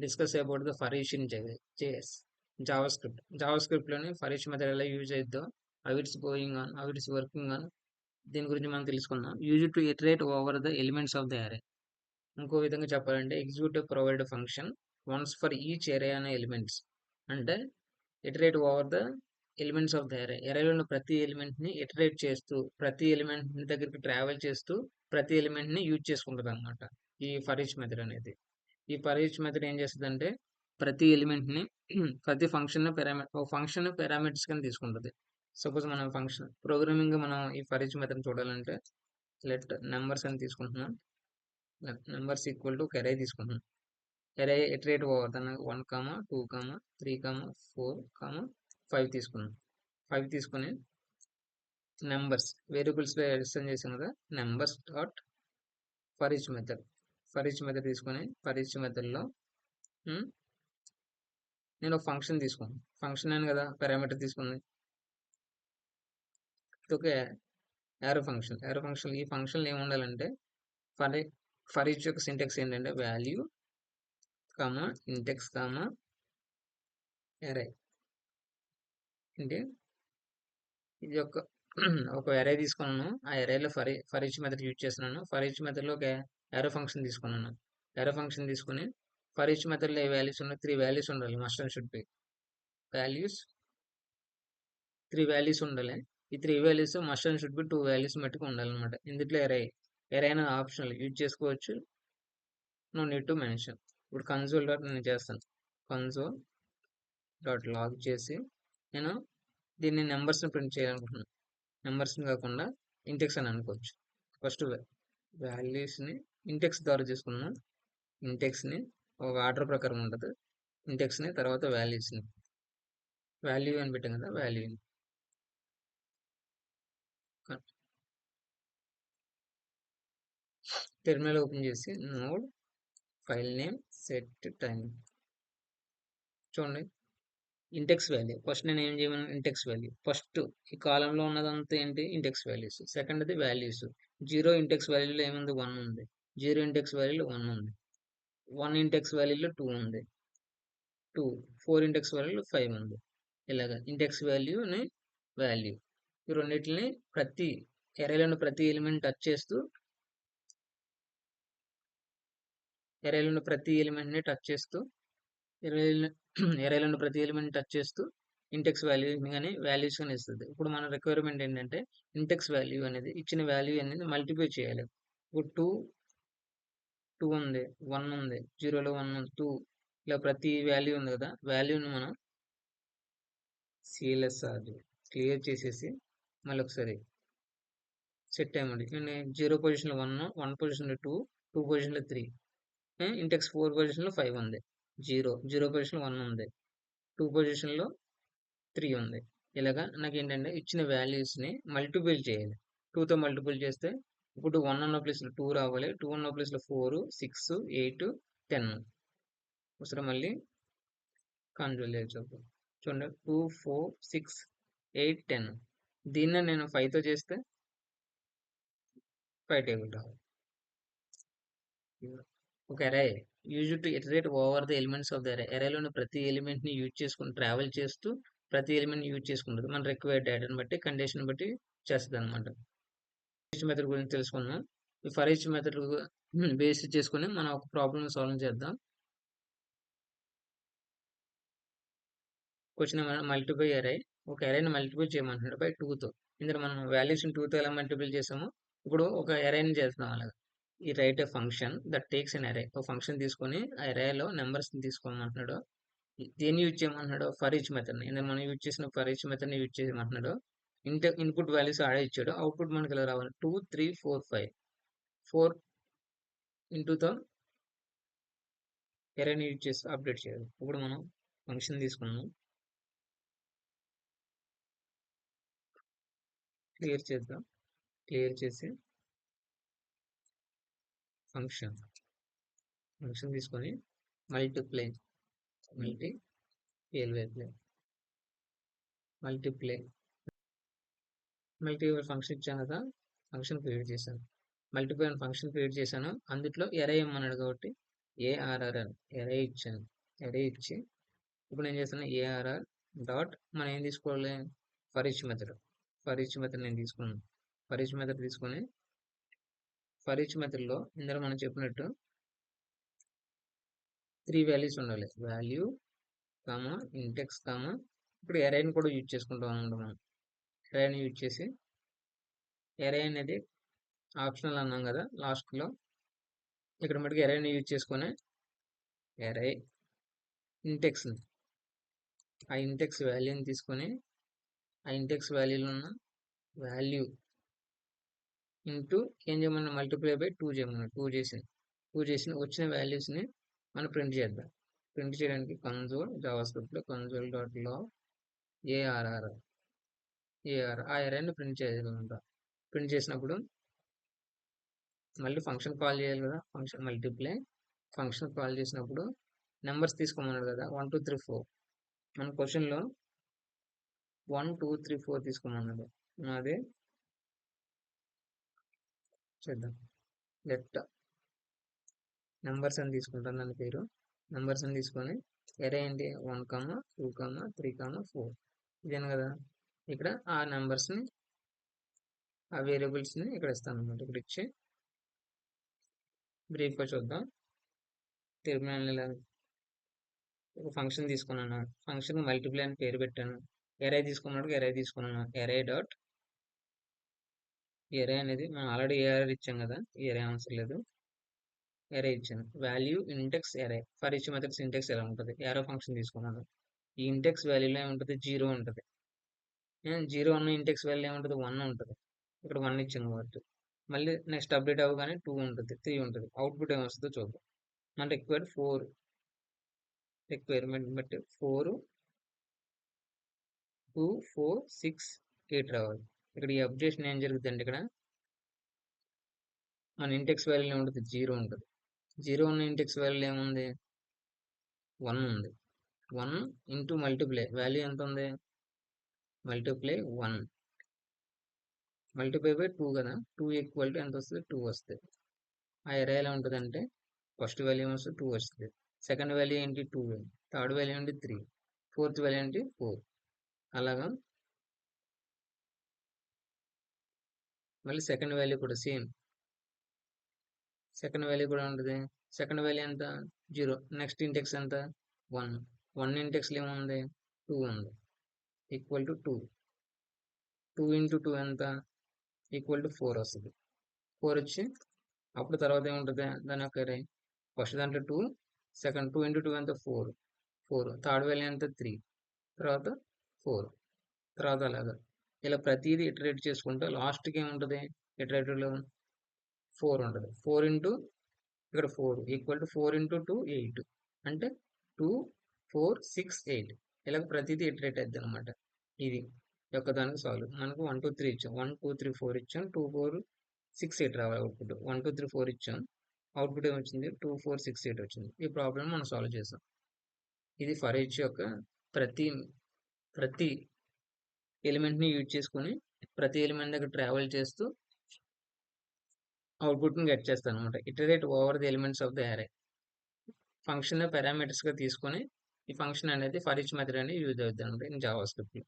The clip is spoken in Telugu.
Discuss about the for each in JS జావాస్క్రిప్ట్లోని ఫర్ ఈచ్ మెథడ్ ఎలా యూజ్ అయిద్దో, how it's going on, how it's working on, దీని గురించి మనం తెలుసుకుందాం. Use to iterate over the elements of the array. ఇంకో విధంగా చెప్పాలంటే executive provide function once for each array అనే ఎలిమెంట్స్. అంటే iterate over the elements of the array. అరేలో ప్రతి ఎలిమెంట్ ని ఇటరేట్ చేస్తూ, ప్రతి ఎలిమెంట్ ని దగ్గరికి ట్రావెల్ చేస్తూ, ప్రతి ఎలిమెంట్ ని యూజ్ చేసుకుంటుంది అనమాట ఈ ఫర్ ఈచ్ మెథడ్ అనేది. ఈ ఫర్ ఈచ్ మెథడ్ ఏం చేస్తుందంటే ప్రతి ఎలిమెంట్ ని ప్రతి ఫంక్షన్ ఒక ఫంక్షన్ పారామీటర్స్ కింద తీసుకుంటుంది. సపోజ్ మనం ఫంక్షన్ ప్రోగ్రామింగ్ మనం ఈ ఫర్ ఈచ్ మెథడ్ చూడాలంటే లెట్ నెంబర్స్ అని తీసుకుంటున్నాం. నెంబర్స్ ఈక్వల్ టు అరే తీసుకుంటున్నాం. అరే ఇటరేట్ ఓవర్ దాన్ని 1, 2, 3, 4, 5 తీసుకున్నాం. 5 తీసుకుని నెంబర్స్ వేరియబుల్స్ లో ఎడిషన్ చేసాం కదా, numbers dot for each method తీసుకొని ఫర్ ఈచ్ మెథడ్ లో నేను ఒక ఫంక్షన్ తీసుకున్నాను. ఫంక్షన్ అని కదా పారామీటర్ తీసుకుంది. ఇది ఒక యారో ఫంక్షన్. ఈ ఫంక్షన్ ఏమి ఉండాలంటే ఫర్ ఈచ్ యొక్క సింటాక్స్ ఏంటంటే వాల్యూ కామా ఇండెక్స్ కామా అరే. అంటే ఇది ఒక అరే తీసుకున్నాను. ఆ అరేలో ఫర్ ఈచ్ మెథడ్ యూజ్ చేస్తున్నాను. ఫర్ ఈచ్ మెథడ్లో ఒక యారో ఫంక్షన్ తీసుకున్నాను. యారో ఫంక్షన్ తీసుకుని ఫర్ ఈచ్ మెథడ్లో ఏ వాల్యూస్ ఉన్నాయి, 3 వాల్యూస్ ఉండాలి. Must and should be values 3 values ఉండాలి. ఈ 3 values must and should be 2 values మట్టుకు ఉండాలన్నమాట. ఇందులో ఎరే అయినా ఆప్షనల్ యూజ్ చేసుకోవచ్చు. No need to mention. ఇప్పుడు కన్సోల్ డాట్ నేను చేస్తాను. కన్సోల్ డాట్ లాగ్ చేసి నేను దీన్ని నెంబర్స్ని ప్రింట్ చేయాలనుకుంటున్నాను. నెంబర్స్ని కాకుండా ఇంటెక్స్ అని అనుకోవచ్చు. ఫస్ట్ వాల్యూస్ని ఇంటెక్స్ ద్వారా తీసుకున్నాను. ఇంటెక్స్ని ఒక ఆర్డర్ ప్రకారం ఉంటుంది. ఇంటెక్స్ని తర్వాత వాల్యూస్ని వాల్యూ అని పెట్టాం కదా, వాల్యూని టెర్మినల్ ఓపెన్ చేసి node file name set time చూడండి. ఇండెక్స్ వాల్యూ ఫస్ట్ నేను ఏం చేయమని ఇండెక్స్ వాల్యూ ఫస్ట్ ఈ కాలంలో ఉన్నదంతా ఏంటి ఇండెక్స్ వాల్యూస్. సెకండ్ అది వాల్యూస్. 0 ఇండెక్స్ వాల్యూలో ఏముంది 1 ఉంది. 0 ఇండెక్స్ వాల్యూలో 1 ఉంది. 1 ఇండెక్స్ వాల్యూలో 2 ఉంది. 2 4 ఇండెక్స్ వాల్యూలో 5 ఉంది. ఇలాగా ఇండెక్స్ వాల్యూని వాల్యూ ఈ రెండింటిని ప్రతి ఎరేలోని ప్రతి ఎలిమెంట్ టచ్ చేస్తూ ఎరేలోని ప్రతి ఎలిమెంట్ ని టచ్ చేస్తూ ఎరేలోని ప్రతి ఎలిమెంట్ టచ్ చేస్తూ ఇండెక్స్ వాల్యూ కానీ వాల్యూస్ కానీ ఇస్తుంది. ఇప్పుడు మన రిక్వైర్మెంట్ ఏంటంటే ఇండెక్స్ వాల్యూ అనేది ఇచ్చిన వాల్యూ అనేది మల్టిప్లై చేయాలి. ఇప్పుడు 2 ఉంది, 1 ఉంది, 0లో 1 ఉంది, 2 ఇలా ప్రతి వాల్యూ ఉంది కదా, వాల్యూని మనం సిఎల్ఎస్ఆర్ క్లియర్ చేసేసి మళ్ళీ ఒకసారి సెట్ అయ్యండి. నేను 0 పొజిషన్లో 1, 1 పొజిషన్లో 2, 2 పొజిషన్లో 3, ఇండెక్స్ 4 పొజిషన్లో 5 ఉంది. 0 పొజిషన్లో 1 ఉంది, 2 పొజిషన్లో 3 ఉంది. ఇలాగా నాకు ఏంటంటే ఇచ్చిన వాల్యూస్ని మల్టిపుల్ చేయాలి. 2తో మల్టిపుల్ చేస్తే ఇప్పుడు 1 ఉన్న ప్లేస్లో 2 రావాలి. 2 ఉన్న ప్లేస్లో 4, 6, 8, 10. ఒకసారి మళ్ళీ కంట్రోల్ చేయొచ్చు. చూడండి 2, 4, 6, 8, 10. దీన్ని నేను 5తో చేస్తే 5 టేబుల్ రావాలి. ఒక అరే use to iterate over the elements of the అరే. అరేలోని ప్రతి ఎలిమెంట్ ని యూజ్ చేసుకుని ట్రావెల్ చేస్తూ ప్రతి ఎలిమెంట్ యూజ్ చేసుకుంటుంది. మన రిక్వైర్డ్ డేటాని బట్టి కండిషన్ బట్టి చేస్తుంది అనమాట. ఈచ్ మెథడ్ గురించి తెలుసుకుందాం. ఈ ఫర్ ఈచ్ మెథడ్ బేస్ చేసుకుని మనం ఒక ప్రాబ్లమ్ సాల్వ్ చేద్దాం. క్వశ్చన్ మల్టిప్లై అరే. ఒక అరేని మల్టిప్లై చేయమంటున్నాడు బై 2తో. ఇందులో మనం వాల్యూస్ 2తో ఎలా మల్టిప్లై చేసామో ఇప్పుడు ఒక అరేని చేస్తున్నాం. అలాగా ఈ write a function that takes an array. ఒక ఫంక్షన్ తీసుకొని ఆ అరేలో నెంబర్స్ తీసుకోమంటున్నాడు. దేన్ని యూజ్ చేయమంటున్నాడు ఫర్ ఈచ్ మెథడ్. ఇందులో మనం యూజ్ చేసిన ఫర్ ఈచ్ మెథడ్ ని యూజ్ చేయమంటున్నాడు. ఇన్పుట్ వాల్యూస్ ఆడే ఇచ్చాడు. అవుట్పుట్ మనకి ఇలా రావాలి 2, 3, 4, 5. 4 ఇంటూతో అరేని యూజ్ చేసి అప్డేట్ చేయాలి. ఇప్పుడు మనం ఫంక్షన్ తీసుకున్నాం. క్లియర్ చేద్దాం. క్లియర్ చేసి ఫంక్షన్ తీసుకొని మల్టిప్లై ఫంక్షన్ ఇచ్చాను కదా, ఫంక్షన్ క్రియేట్ చేశాను. మల్టిప్లై ఫంక్షన్ క్రియేట్ చేశాను. అందుట్లో ఎరే ఇమ్మన్నాడు కాబట్టి ఏఆర్ఆర్ అని ఎరే ఇచ్చాను. ఎరే ఇచ్చి ఇప్పుడు నేను చేస్తున్నా ఏఆర్ఆర్ డాట్ మనం ఏం తీసుకోవాలి, for each method. For each method నేను తీసుకున్నాను. ఫర్ ఈచ్ మెథడ్ తీసుకొని ఫర్ ఈచ్ మెథడ్లో ఇందులో మనం చెప్పినట్టు 3 వాల్యూస్ ఉండాలి. వాల్యూ కామా ఇండెక్స్ కామా ఇప్పుడు ఎరైని కూడా యూజ్ చేసుకుంటాం అన్నమాట. మనం ఎరైని యూజ్ చేసి ఎరై అనేది ఆప్షనల్ అన్నాం కదా లాస్ట్లో, ఇక్కడ మటుకు ఎరైని యూజ్ చేసుకొని ఎరై ఇండెక్స్ని ఆ ఇండెక్స్ వాల్యూని తీసుకొని ఆ ఇండెక్స్ వాల్యూలో ఉన్న వాల్యూ ఇంటూ ఏం చేయమన్నా మల్టిప్లై బై 2 చేయమన్నా. 2 చేసిన వచ్చిన వాల్యూస్ని మనం ప్రింట్ చేద్దాం. ప్రింట్ చేయడానికి కన్సోల్ జావాస్క్రిప్ట్లో కన్సోల్ డాట్ లాగ్ ఏఆర్ఆర్ ఆ ఎరైని ప్రింట్ చేయాలన్నమాట. ప్రింట్ చేసినప్పుడు మళ్ళీ ఫంక్షన్ కాల్ చేయాలి కదా, ఫంక్షన్ మల్టిప్లై. ఫంక్షన్ కాల్ చేసినప్పుడు నెంబర్స్ తీసుకోమన్నాడు కదా 1 2 3 4. మన క్వశ్చన్లో 1 2 3 4 తీసుకోమన్నాడు. అదే చేద్దాం. లెట్ నెంబర్స్ అని తీసుకుంటాను దాని పేరు. నెంబర్స్ అని తీసుకొని ఎరే ఏంటి 1 2 3 4 ఇదేను కదా. ఇక్కడ ఆ నెంబర్స్ని ఆ వేరియబుల్స్ని ఇక్కడ ఇస్తాను అనమాట. ఇక్కడ ఇచ్చి బ్రీఫ్గా చూద్దాం. టెర్మినల్ ఒక ఫంక్షన్ తీసుకున్నాను. ఫంక్షన్ మల్టిప్లై అని పేరు పెట్టాను. ఎరే తీసుకున్నప్పుడు ఎరే తీసుకున్నాను. ఎరే డాట్ ఎరే అనేది మనం ఆల్రెడీ ఏఆర్ ఇచ్చాం కదా, ఎరే అవసరం లేదు. ఎరే ఇచ్చాను. Value index array. For each method syntax ఎలా ఉంటుంది, ఎరో ఫంక్షన్ తీసుకున్నాను. ఈ ఇండెక్స్ వాల్యూలో ఏముంటుంది, 0 ఉంటుంది. 0 ఉన్న ఇండెక్స్ వాల్యూ ఏముంటుంది, 1 ఉంటుంది. ఇక్కడ 1 ఇచ్చాను కాబట్టి మళ్ళీ నెక్స్ట్ అప్డేట్ అవ్వగానే 2 ఉంటుంది, 3 ఉంటుంది. అవుట్పుట్ ఏమొస్తుందో చూద్దాం. మన రిక్వైర్మెంట్ బట్టి 4 2 4 6 8 రావాలి. ఇక్కడ ఈ అప్డేషన్ ఏం జరుగుతుందండి, ఇక్కడ మన ఇండెక్స్ వాల్యూ ఏముంటుంది, 0 ఉంటుంది. 0 ఉన్న ఇండెక్స్ వాల్యూ ఏముంది, 1 ఉంది. 1 ఇంటూ మల్టిప్లై వాల్యూ ఎంత ఉంది, మల్టిప్లై 1 మల్టిప్లై బై 2 కదా. 2 ఈక్వల్ టు ఎంత వస్తుంది, 2 వస్తుంది. ఆ ఎరే ఎలా ఉంటుంది అంటే ఫస్ట్ వాల్యూ వస్తుంది 2 వస్తుంది. సెకండ్ వాల్యూ ఏంటి 2, థర్డ్ వాల్యూ ఏంటి 3, ఫోర్త్ వాల్యూ ఏంటి 4. అలాగా మళ్ళీ సెకండ్ వాల్యూ కూడా సేమ్. సెకండ్ వాల్యూ కూడా ఉంటుంది. సెకండ్ వాల్యూ ఎంత 0. నెక్స్ట్ ఇండెక్స్ ఎంత 1. 1 ఇండెక్స్లో ఏముంది 2 ఉంది. Equal to 2. 2 ఇంటూ 2 ఎంత ఈక్వల్ టు 4 వస్తుంది. 4 వచ్చి అప్పుడు తర్వాత ఏముంటుంది దాని యొక్క అరే. ఫస్ట్ దాంట్లో 2, సెకండ్ 2 ఇంటూ 2 ఎంత 4. థర్డ్ వాల్యూ ఎంత 3, తర్వాత 4, తర్వాత అలాగా ఇలా ప్రతిదీ ఇటరేట్ చేసుకుంటే లాస్ట్కి ఏముంటుంది, ఇటరేటివ్లో 4 ఉంటుంది. 4 ఇంటూ ఇక్కడ 4 ఈక్వల్ టు 4 ఇంటూ 2 8 అంటే 2 4 6 8 ఇలా ప్రతిదీ ఇటరేట్ అవుతుంది అనమాట. ఇది యొక్క దానికి సాల్వ్. మనకు 1 2 3 ఇచ్చాం, 1 2 3 4 ఇచ్చాం, 2 4 6 8 రావాలి అవుట్పుట్. 1 2 3 4 ఇచ్చాం, అవుట్పుట్ ఏమొచ్చింది 2 4 6 8 వచ్చింది. ఈ ప్రాబ్లం మనం సాల్వ్ చేసాం. ఇది ఫర్ ఈచ్ యొక్క ప్రతి ఎలిమెంట్ని యూజ్ చేసుకొని ప్రతి ఎలిమెంట్ దగ్గర ట్రావెల్ చేస్తూ అవుట్పుట్ని గెట్ చేస్తాను అనమాట. Iterate over the elements of the అరే. ఫంక్షన్ పారామీటర్స్గా తీసుకొని ఈ ఫంక్షన్ అనేది ఫర్ ఈచ్ మెథడ్ అనేది యూజ్ అవుతుంది అనమాట ఇన్ జావాస్క్రిప్ట్లో.